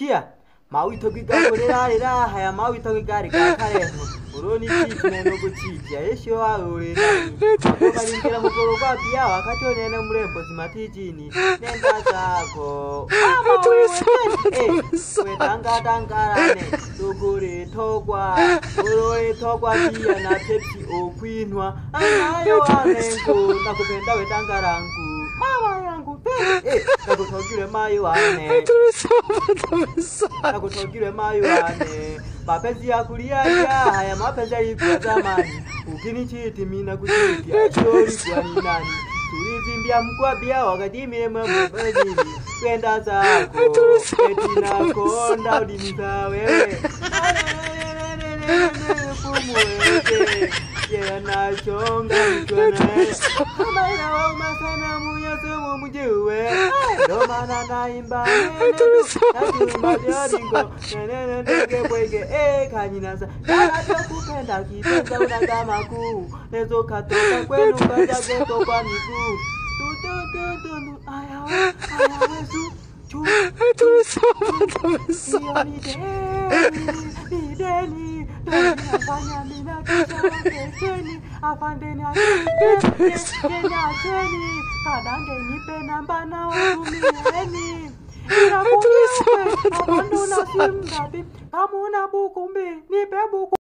Sikia, mawito gigakorera haya mawito gigari gakareho. Uroni chiki no guchiki ayesho waure nani. Akobalingira mukoroka pia wakati onene murembo simatijini. Nenda zako. Mama wewe. Wetangarane. Tugure togwa. Urore togwa pia na Pepsi okwinwa. Anayo anengo nakupenda wetangarangu. Mama yangu nakutogire mayo ane. Nakutogire mayo ane. Mapenzi ya kuliaja haya mapenzi ya zamani. Ukinichiti mina kuchiti ashori kwa ni nani. Tulivimbia mkwabia wakadimire mwabazini. Kwenda zako etina konda udinisa wewe. Pumuweke yana chonga mchwana. Kama ina wauma sana muya sumu mjiwe. Domana na imba natumba joringo. Nene ndege bwege kanyinasa. Kalato kupenda kipenza unagama kuu. Nezo katoka kwenu kaja geto kwa niku. Ayawe su. Nideni nafanya mina kishani afandeni acheni kadange nipe namba na watumieni inakumiwe abondo na simgabi kama una buku mbi nipe buku